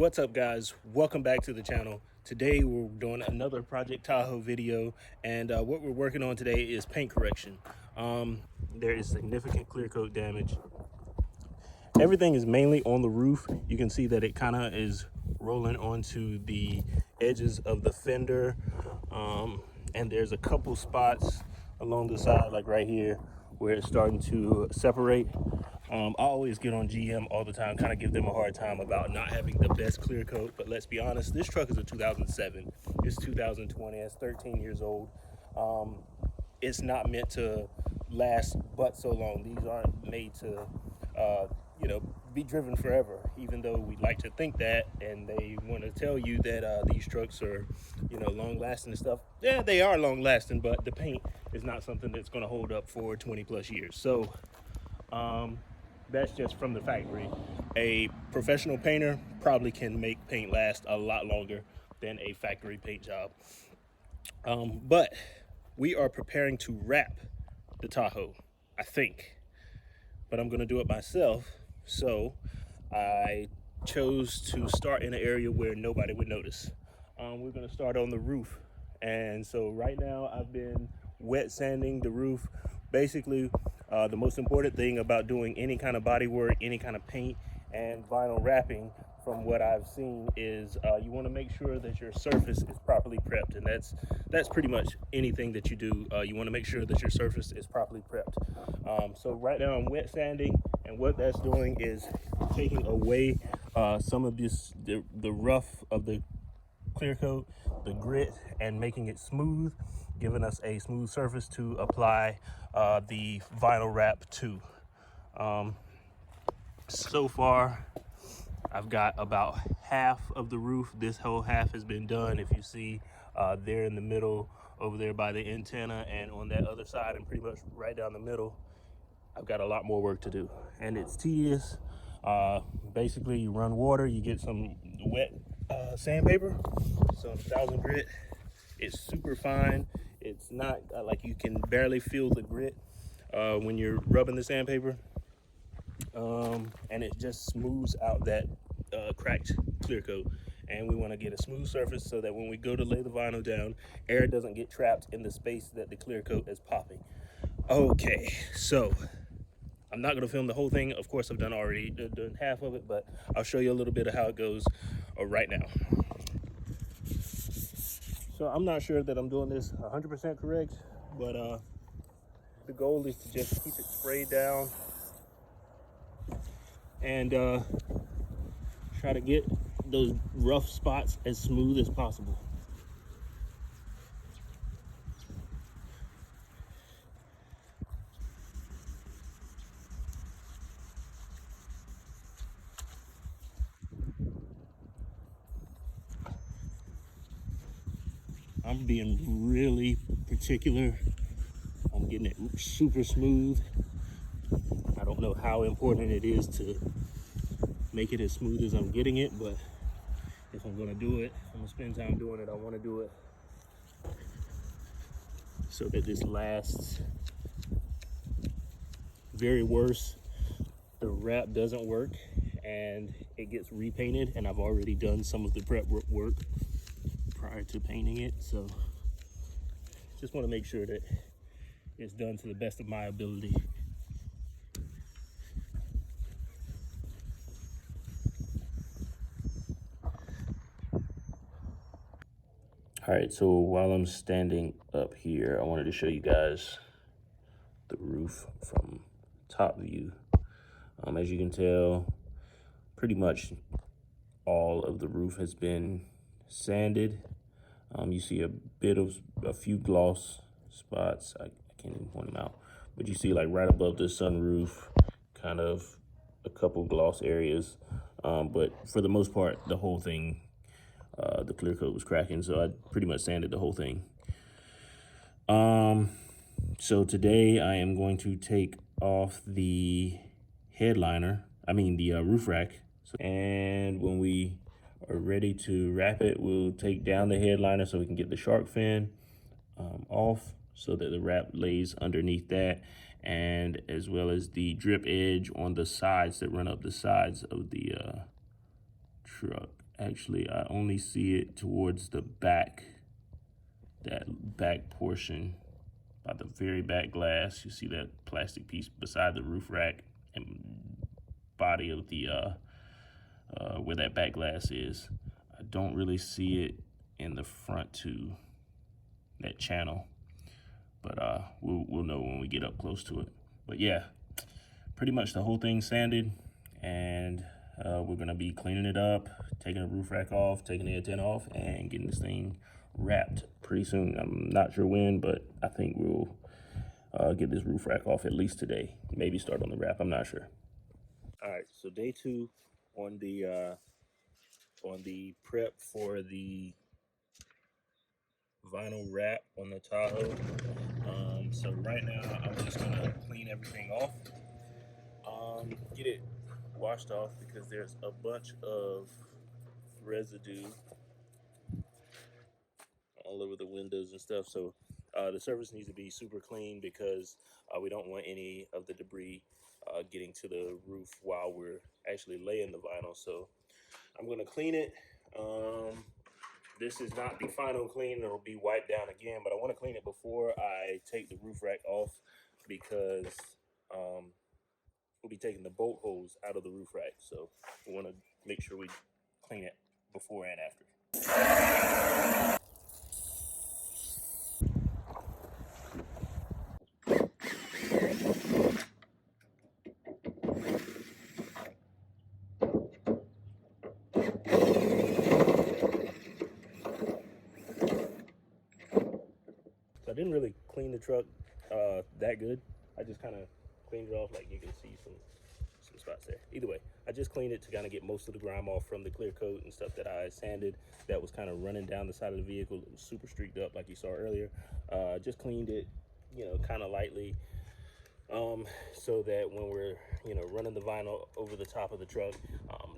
What's up, guys? Welcome back to the channel. Today we're doing another Project Tahoe video, and what we're working on today is paint correction. There is significant clear coat damage. Everything is mainly on the roof. You can see that it kind of is rolling onto the edges of the fender, and there's a couple spots along the side, like right here, where it's starting to separate. I always get on GM all the time, kind of give them a hard time about not having the best clear coat. But let's be honest, this truck is a 2007. It's 2020. It's 13 years old. It's not meant to last but so long. These aren't made to, be driven forever, even though we like to think that, and they want to tell you that these trucks are, long lasting and stuff. Yeah, they are long lasting, but the paint is not something that's going to hold up for 20 plus years. So, that's just from the factory. A professional painter probably can make paint last a lot longer than a factory paint job. But we are preparing to wrap the Tahoe, I think. But I'm gonna do it myself, so I chose to start in an area where nobody would notice. We're gonna start on the roof. And so right now I've been wet sanding the roof. Basically, the most important thing about doing any kind of body work, any kind of paint and vinyl wrapping, from what I've seen, is you want to make sure that your surface is properly prepped, and that's pretty much anything that you do. You want to make sure that your surface is properly prepped. So right now I'm wet sanding, and what that's doing is taking away some of the rough of the clear coat, the grit, and making it smooth, giving us a smooth surface to apply the vinyl wrap to. So far I've got about half of the roof. This whole half has been done. If you see there in the middle, over there by the antenna, and on that other side, and pretty much right down the middle, I've got a lot more work to do, and it's tedious. Basically, you run water, you get some wet sandpaper, some 1000 grit. It's super fine. It's not like you can barely feel the grit when you're rubbing the sandpaper, and it just smooths out that cracked clear coat. And we want to get a smooth surface so that when we go to lay the vinyl down, air doesn't get trapped in the space that the clear coat is popping. Okay, so I'm not going to film the whole thing. Of course, I've done half of it, but I'll show you a little bit of how it goes right now. So I'm not sure that I'm doing this 100% correct, but the goal is to just keep it sprayed down and try to get those rough spots as smooth as possible. I'm being really particular. I'm getting it super smooth. I don't know how important it is to make it as smooth as I'm getting it, but if I'm gonna do it, I'm gonna spend time doing it. I wanna do it so that this lasts. Very worse, the wrap doesn't work and it gets repainted, and I've already done some of the prep work prior to painting it, so just want to make sure that it's done to the best of my ability. All right, so while I'm standing up here, I wanted to show you guys the roof from top view. As you can tell, pretty much all of the roof has been sanded. You see a few gloss spots. I can't even point them out, but you see like right above the sunroof, kind of a couple gloss areas. But for the most part, the whole thing, the clear coat was cracking, so I pretty much sanded the whole thing. So today I am going to take off the the roof rack. And when we are ready to wrap it, we'll take down the headliner so we can get the shark fin off, so that the wrap lays underneath that, and as well as the drip edge on the sides that run up the sides of the truck Actually, I only see it towards the back, that back portion, by the very back glass. You see that plastic piece beside the roof rack and body of the where that back glass is. I don't really see it in the front to that channel, but we'll know when we get up close to it. But yeah, pretty much the whole thing sanded, and we're gonna be cleaning it up, taking the roof rack off, taking the antenna off, and getting this thing wrapped pretty soon. I'm not sure when, but I think we'll get this roof rack off at least today. Maybe start on the wrap, I'm not sure. All right, so day 2 on the prep for the vinyl wrap on the Tahoe. So right now I'm just gonna clean everything off, get it washed off because there's a bunch of residue all over the windows and stuff. So the surface needs to be super clean because we don't want any of the debris getting to the roof while we're actually laying the vinyl. So I'm gonna clean it. This is not the final clean. It'll be wiped down again, but I want to clean it before I take the roof rack off because we'll be taking the bolt holes out of the roof rack. So we want to make sure we clean it before and after. So I didn't really clean the truck that good. I just kind of cleaned it off, like you can see some spots there. Either way, I just cleaned it to kind of get most of the grime off from the clear coat and stuff that I sanded that was kind of running down the side of the vehicle. It was super streaked up like you saw earlier. Just cleaned it, kind of lightly, so that when we're, running the vinyl over the top of the truck,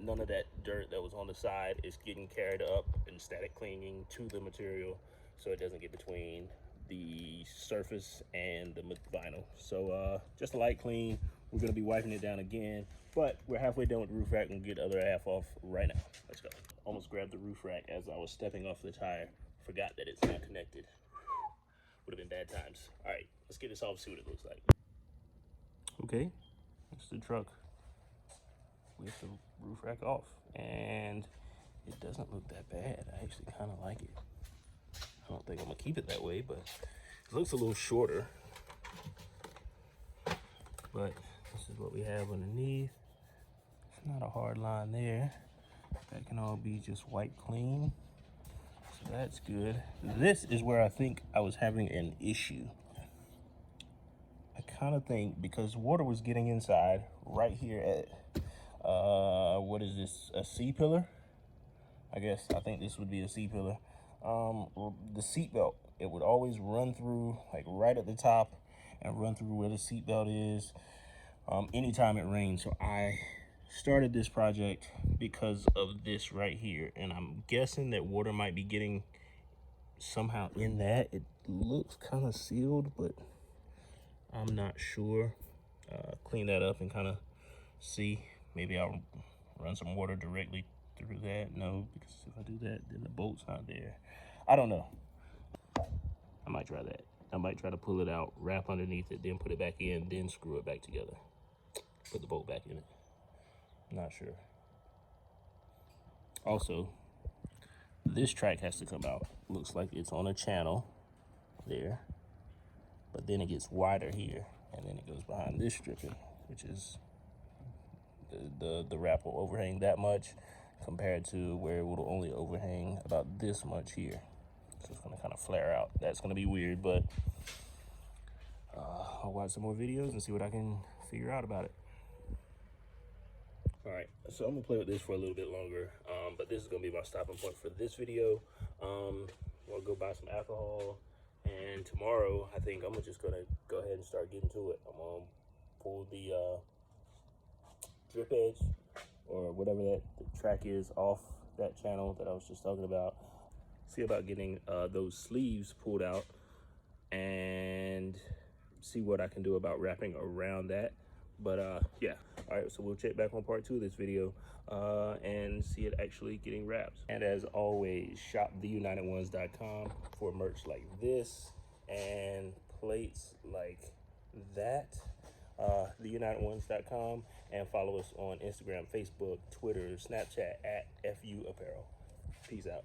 none of that dirt that was on the side is getting carried up and static clinging to the material, so it doesn't get between the surface and the vinyl. So just a light clean. We're gonna be wiping it down again, but we're halfway done with the roof rack and get the other half off right now. Let's go. Almost grabbed the roof rack as I was stepping off the tire. Forgot that it's not connected. Would have been bad times. All right, let's get this off, see what it looks like. Okay, it's the truck with the roof rack off, and it doesn't look that bad. I actually kind of like it. I don't think I'm gonna keep it that way, but it looks a little shorter. But this is what we have underneath. It's not a hard line there. That can all be just wiped clean. So that's good. This is where I think I was having an issue. I kind of think because water was getting inside right here at, what is this, a C-pillar? I think this would be a C-pillar. The seat belt, it would always run through like right at the top and run through where the seat belt is anytime it rains. So I started this project because of this right here, and I'm guessing that water might be getting somehow in that. It looks kind of sealed, but I'm not sure. Clean that up and kind of see. Maybe I'll run some water directly through that. No, because if I do that, then the bolt's not there. I don't know. I might try that. I might try to pull it out, wrap underneath it, then put it back in, then screw it back together. Put the bolt back in it. I'm not sure. Also, this track has to come out. Looks like it's on a channel there, but then it gets wider here, and then it goes behind this stripping, which is the wrap will overhang that much compared to where it will only overhang about this much here. So it's gonna kind of flare out. That's gonna be weird, but I'll watch some more videos and see what I can figure out about it. All right, so I'm gonna play with this for a little bit longer, but this is gonna be my stopping point for this video. I'm gonna go buy some alcohol, and tomorrow I think I'm just gonna go ahead and start getting to it. I'm gonna pull the drip edge or whatever that track is off that channel that I was just talking about. See about getting those sleeves pulled out and see what I can do about wrapping around that. But yeah, all right, so we'll check back on part 2 of this video and see it actually getting wrapped. And as always, shop theunitedones.com for merch like this and plates like that. Theunitedones.com, and follow us on Instagram, Facebook, Twitter, Snapchat at FU Apparel. Peace out.